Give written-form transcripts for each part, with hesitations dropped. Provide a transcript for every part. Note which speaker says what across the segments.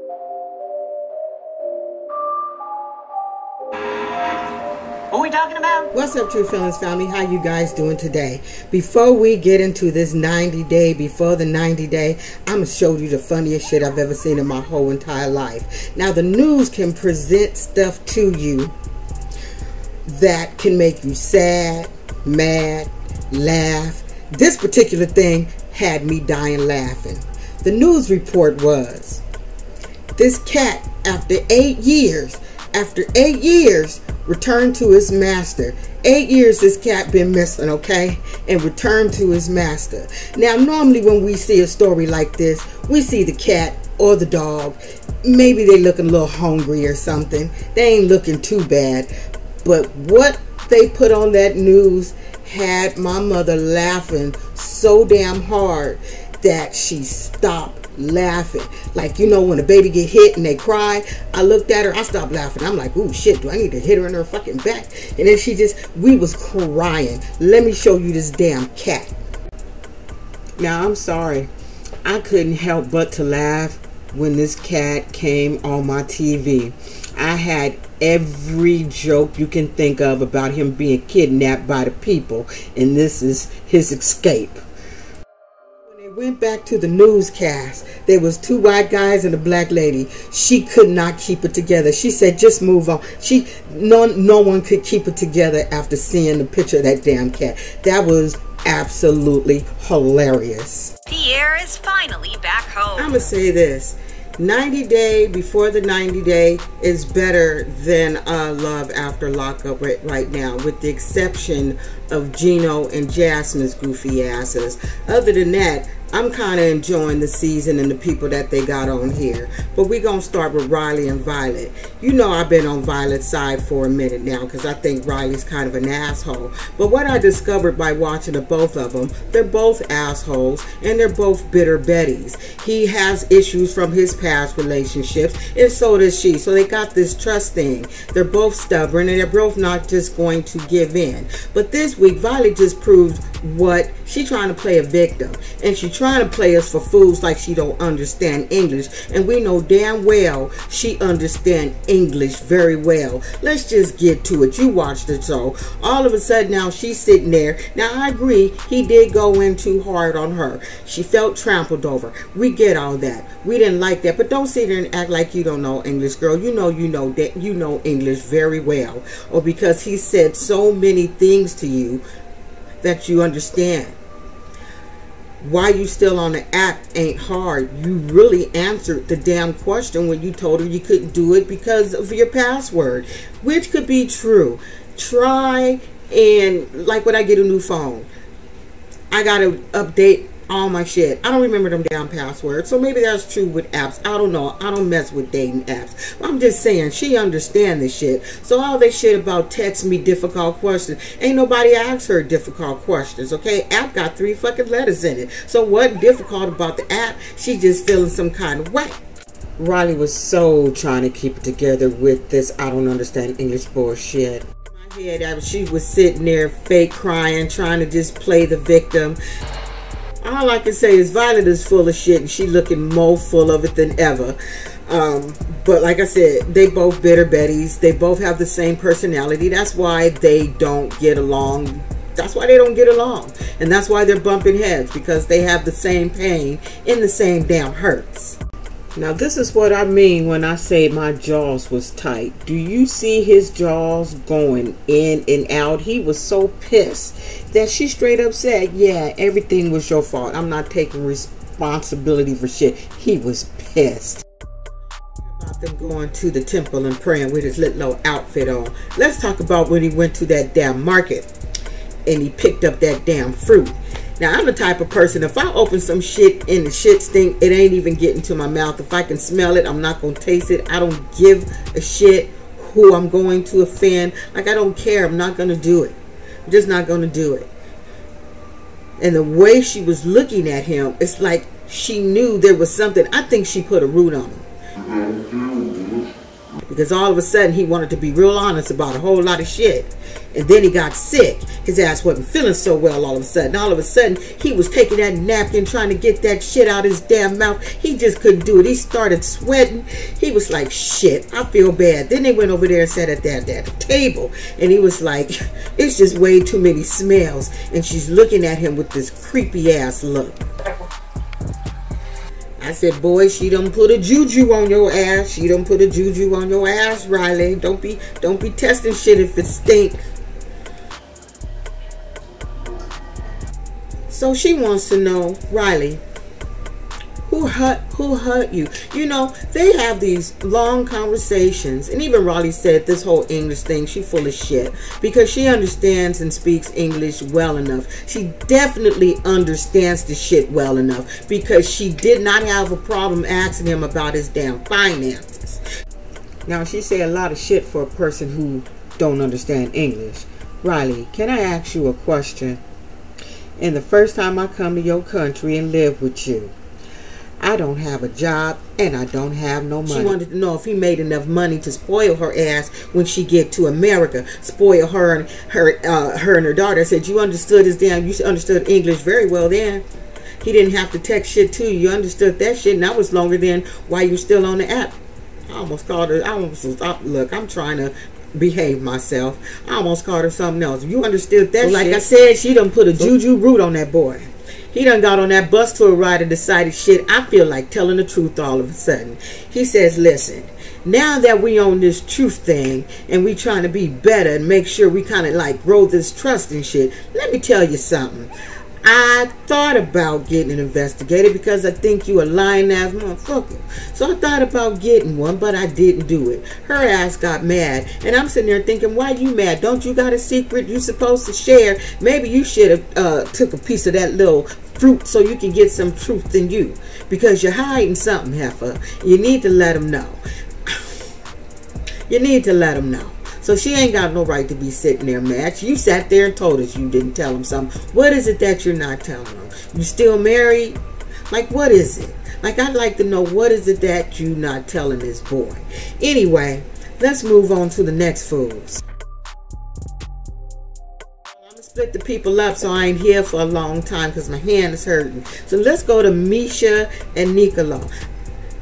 Speaker 1: What are we talking about?
Speaker 2: What's up, True Feelings family? How you guys doing today? Before we get into this 90 day, before the 90 day, I'm going to show you the funniest shit I've ever seen in my whole entire life. Now, the news can present stuff to you that can make you sad, mad, laugh. This particular thing had me dying laughing. The news report was, this cat, after 8 years, returned to his master. 8 years this cat been missing, okay? And returned to his master. Now, normally when we see a story like this, we see the cat or the dog. Maybe they looking a little hungry or something. They ain't looking too bad. But what they put on that news had my mother laughing so damn hard that she stopped laughing. Like, you know, when a baby get hit and they cry, I looked at her, I stopped laughing. I'm like, ooh, shit, do I need to hit her in her fucking back? And then we was crying. Let me show you this damn cat. Now, I'm sorry, I couldn't help but to laugh when this cat came on my TV. I had every joke you can think of about him being kidnapped by the people, and this is his escape. Went back to the newscast. There was 2 white guys and a black lady. She could not keep it together. She said, just move on. No one could keep it together after seeing the picture of that damn cat. That was absolutely hilarious.
Speaker 3: Pierre is finally back home.
Speaker 2: I'm gonna say this. 90 day before the 90 day is better than Love After Lockup right now, with the exception of GINO and JAZMINE's goofy asses. Other than that, I'm kind of enjoying the season and the people that they got on here. But we're going to start with Riley and Violet. You know I've been on Violet's side for a minute now because I think Riley's kind of an asshole. But what I discovered by watching the both of them, they're both assholes and they're both bitter Bettys. He has issues from his past relationships and so does she. So they got this trust thing. They're both stubborn and they're both not just going to give in. But this week, Violet just proved what she trying to play a victim, and she trying to play us for fools like she don't understand English, and we know damn well she understand English very well. Let's just get to it. You watched it. So all of a sudden now she's sitting there. Now I agree, he did go in too hard on her. She felt trampled over. We get all that. We didn't like that, but don't sit there and act like you don't know English, girl. You know that you know English very well, or because he said so many things to you that you understand. Why you still on the app ain't hard. You really answered the damn question when you told her you couldn't do it because of your password, which could be true. Try, and like when I get a new phone, I gotta update all my shit. I don't remember them damn passwords. So maybe that's true with apps. I don't know. I don't mess with dating apps. I'm just saying, she understands this shit. So all that shit about text me difficult questions, ain't nobody asked her difficult questions, okay? App got 3 fucking letters in it. So what difficult about the app? She just feeling some kind of way. Riley was so trying to keep it together with this I don't understand English bullshit. In my head, she was sitting there fake crying, trying to just play the victim. All I can say is Violet is full of shit and she looking more full of it than ever. But like I said, they both bitter Bettys. They both have the same personality. That's why they don't get along. That's why they don't get along. And that's why they're bumping heads, because they have the same pain and the same damn hurts. Now this is what I mean when I say my jaws was tight. Do you see his jaws going in and out? He was so pissed that she straight up said, yeah, everything was your fault. I'm not taking responsibility for shit. He was pissed. About them going to the temple and praying with his little outfit on. Let's talk about when he went to that damn market and he picked up that damn fruit. Now, I'm the type of person, if I open some shit and the shit stink, it ain't even getting to my mouth. If I can smell it, I'm not going to taste it. I don't give a shit who I'm going to offend. Like, I don't care. I'm not going to do it. I'm just not going to do it. And the way she was looking at him, it's like she knew there was something. I think she put a root on him. because all of a sudden he wanted to be real honest about a whole lot of shit. And then he got sick. His ass wasn't feeling so well all of a sudden. All of a sudden, he was taking that napkin, trying to get that shit out of his damn mouth. He just couldn't do it. He started sweating. He was like, shit, I feel bad. Then they went over there and sat at that table. And he was like, it's just way too many smells. And she's looking at him with this creepy ass look. I said, boy, she done put a juju on your ass. She done put a juju on your ass, Riley. Don't be testing shit if it stink. So she wants to know, Riley, who hurt you? You know, they have these long conversations, and even Riley said this whole English thing, she full of shit, because she understands and speaks English well enough. She definitely understands the shit well enough, because she did not have a problem asking him about his damn finances. Now, she said a lot of shit for a person who don't understand English. Riley, can I ask you a question? And the first time I come to your country and live with you, I don't have a job and I don't have no money. She wanted to know if he made enough money to spoil her ass when she get to America. Spoil her and her daughter. I said, you understood his damn, you understood English very well then. He didn't have to text shit to you. You understood that shit, and that was longer than while you still on the app. I almost called her, look, I'm trying to behave myself. I almost called her something else. You understood that shit. Like I said, she done put a juju root on that boy. He done got on that bus tour ride and decided, shit, I feel like telling the truth all of a sudden. He says, listen, now that we on this truth thing and we trying to be better and make sure we kind of like grow this trust and shit, let me tell you something. I thought about getting an investigator because I think you a lying ass motherfucker. So I thought about getting one, but I didn't do it. Her ass got mad. And I'm sitting there thinking, why you mad? Don't you got a secret you supposed to share? Maybe you should have took a piece of that little fruit so you can get some truth in you. Because you're hiding something, heifer. You need to let them know. You need to let them know. So she ain't got no right to be sitting there mad. You sat there and told us you didn't tell him something. What is it that you're not telling him? You still married? Like, what is it? Like, I'd like to know, what is it that you not telling this boy? Anyway, let's move on to the next foods. I'm going to split the people up so I ain't here for a long time because my hand is hurting. So let's go to MISHA and NICOLA.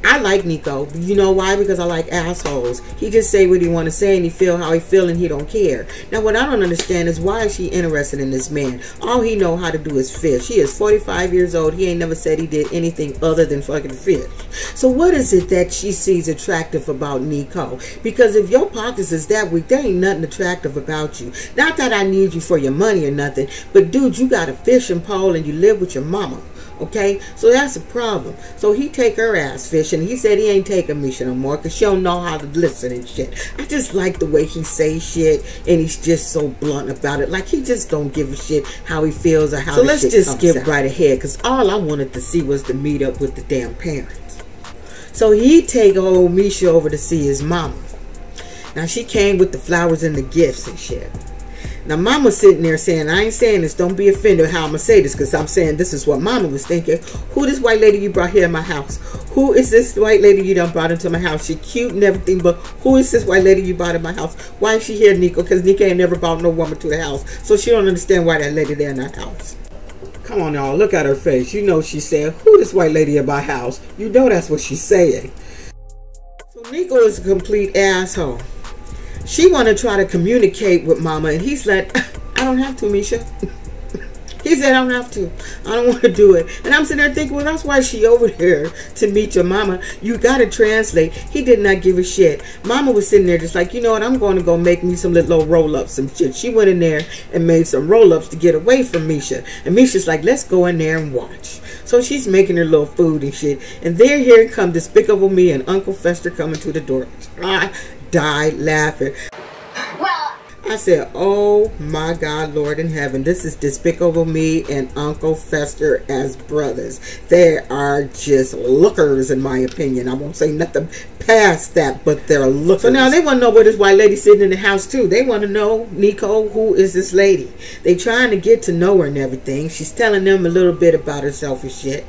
Speaker 2: I like Nico. You know why? Because I like assholes. He just say what he want to say and he feel how he feel and he don't care. Now what I don't understand is why is she interested in this man? All he know how to do is fish. He is 45 years old. He ain't never said he did anything other than fucking fish. So what is it that she sees attractive about Nico? Because if your pockets is that weak, there ain't nothing attractive about you. Not that I need you for your money or nothing, but dude, you got a fishing pole and you live with your mama. Okay, so that's a problem. So he take her ass fishing. He said he ain't taking MISHA no more because she don't know how to listen and shit. I just like the way he say shit and he's just so blunt about it. Like he just don't give a shit how he feels or how the shit comes out. So let's just skip right ahead because all I wanted to see was to meet up with the damn parents. So he take old MISHA over to see his mama. Now she came with the flowers and the gifts and shit. Now, Mama sitting there saying, I ain't saying this, don't be offended how I'm going to say this, because I'm saying this is what Mama was thinking. Who this white lady you brought here in my house? Who is this white lady you done brought into my house? She cute and everything, but who is this white lady you brought in my house? Why is she here, Nico? Because Nico ain't never brought no woman to the house, so she don't understand why that lady there in that house. Come on, y'all, look at her face. You know she said, who this white lady in my house? You know that's what she's saying. So Nico is a complete asshole. She want to try to communicate with Mama, and he's like, I don't have to, MISHA. He said, I don't have to. I don't want to do it. And I'm sitting there thinking, well, that's why she over here to meet your mama. You got to translate. He did not give a shit. Mama was sitting there just like, you know what, I'm going to go make me some little roll-ups, some shit. She went in there and made some roll-ups to get away from MISHA. And MISHA's like, let's go in there and watch. So she's making her little food and shit. And there here come Despicable Me and Uncle Fester coming to the door. I died laughing. I said, oh my God, Lord in heaven, this is Despicable Me and Uncle Fester as brothers. They are just lookers, in my opinion. I won't say nothing past that, but they're lookers. So now they want to know where this white lady sitting in the house too. They want to know, Nico, who is this lady? They trying to get to know her and everything. She's telling them a little bit about herself and shit.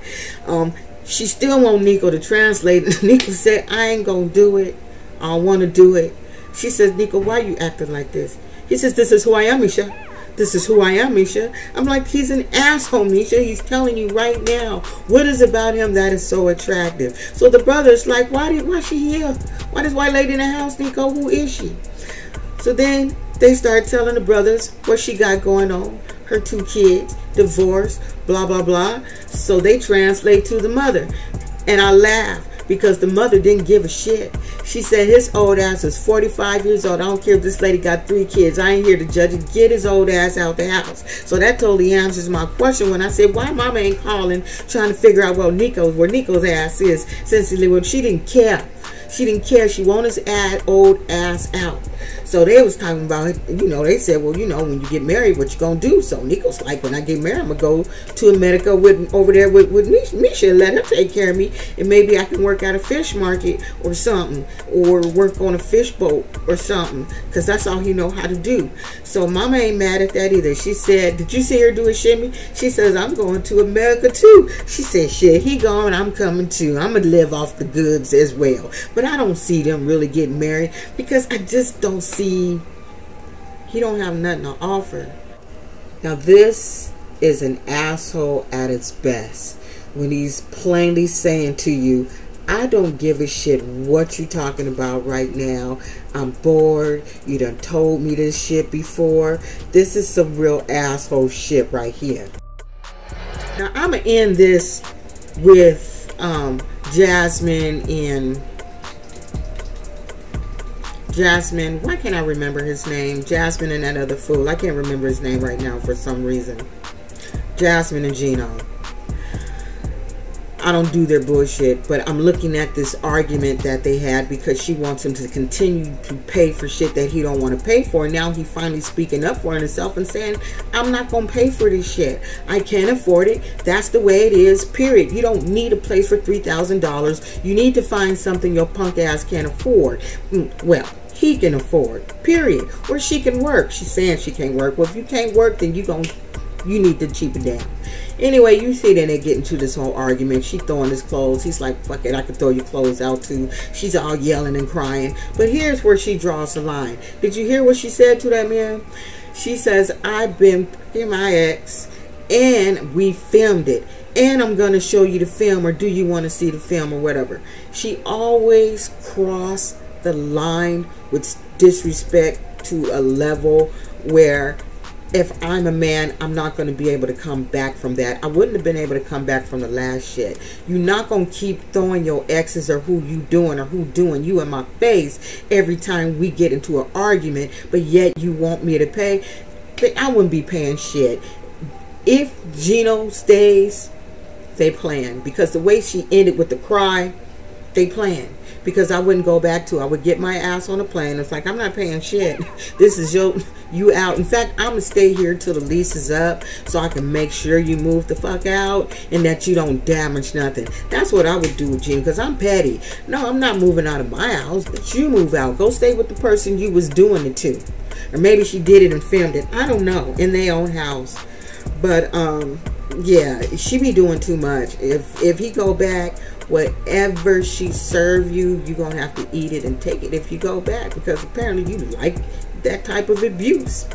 Speaker 2: She still want Nico to translate. Nico said, I ain't gonna do it. I don't want to do it. She says, Nico, why are you acting like this? He says, this is who I am, Misha. This is who I am, Misha. I'm like, he's an asshole, Misha. He's telling you right now. What is about him that is so attractive? So the brother's like, why is she here? Why this white lady in the house, Nico? Who is she? So then they start telling the brothers what she got going on. Her 2 kids, divorce, blah, blah, blah. So they translate to the mother. And I laugh because the mother didn't give a shit. She said his old ass is 45 years old. I don't care if this lady got 3 kids. I ain't here to judge it. Get his old ass out the house. So that totally answers my question when I said, why mama ain't calling trying to figure out where Nico's ass is since she didn't care. She didn't care. She wanted his old ass out. So they was talking about, you know, they said, well, you know, when you get married, what you gonna do? So Nico's like, when I get married, I'm gonna go to America over there with Misha and let her take care of me. And maybe I can work at a fish market or something, or work on a fish boat or something, because that's all he know how to do. So mama ain't mad at that either. She said, did you see her do a shimmy? She says, I'm going to America too. She said, shit, he gone, I'm coming too. I'm gonna live off the goods as well. But I don't see them really getting married because I just don't see, he don't have nothing to offer. Now this is an asshole at its best when he's plainly saying to you, I don't give a shit what you talking about right now. I'm bored. You done told me this shit before. This is some real asshole shit right here. Now I'm gonna end this with Jasmine and Jasmine, why can't I remember his name? Jasmine and that other fool. I can't remember his name right now for some reason. Jasmine and GINO. I don't do their bullshit, but I'm looking at this argument that they had because she wants him to continue to pay for shit that he don't want to pay for. And now he finally speaking up for himself and saying, I'm not going to pay for this shit. I can't afford it. That's the way it is, period. You don't need a place for $3,000. You need to find something your punk ass can't afford. Well, he can afford, period. Or she can work. She's saying she can't work. Well, if you can't work, then you need to cheapen down. Anyway, you see that they get into this whole argument. She throwing his clothes. He's like, fuck it, I can throw your clothes out too. She's all yelling and crying. But here's where she draws the line. Did you hear what she said to that man? She says, I've been my ex and we filmed it. And I'm going to show you the film, or do you want to see the film or whatever. She always crossed the line with disrespect to a level where if I'm a man, I'm not going to be able to come back from that. I wouldn't have been able to come back from the last shit. You're not going to keep throwing your exes or who you doing or who doing you in my face every time we get into an argument, but yet you want me to pay. I wouldn't be paying shit. If GINO stays, they plan. Because the way she ended with the cry, they plan. Because I wouldn't go back to, I would get my ass on a plane. It's like, I'm not paying shit. This is you out. In fact, I'm going to stay here till the lease is up so I can make sure you move the fuck out and that you don't damage nothing. That's what I would do with GINO, because I'm petty. No, I'm not moving out of my house, but you move out. Go stay with the person you was doing it to. Or maybe she did it and filmed it. I don't know. In their own house. But, yeah, she be doing too much. If he go back, whatever she serve you, you're going to have to eat it and take it if you go back, because apparently you like that type of abuse.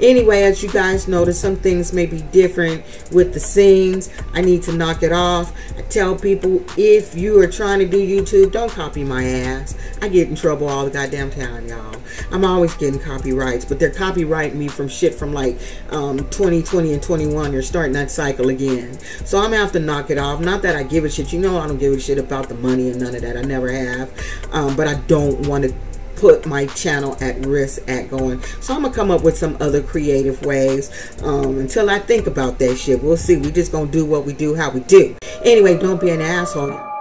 Speaker 2: Anyway, as you guys notice, some things may be different with the scenes. I need to knock it off. I tell people, if you are trying to do YouTube, don't copy my ass. I get in trouble all the goddamn time, y'all. I'm always getting copyrights, but they're copyrighting me from shit from like 2020 and 21. They're starting that cycle again. So I'm going to have to knock it off. Not that I give a shit. You know I don't give a shit about the money and none of that. I never have. But I don't want to put my channel at risk at going. So I'm going to come up with some other creative ways until I think about that shit. We'll see. We just going to do what we do, how we do. Anyway, don't be an asshole.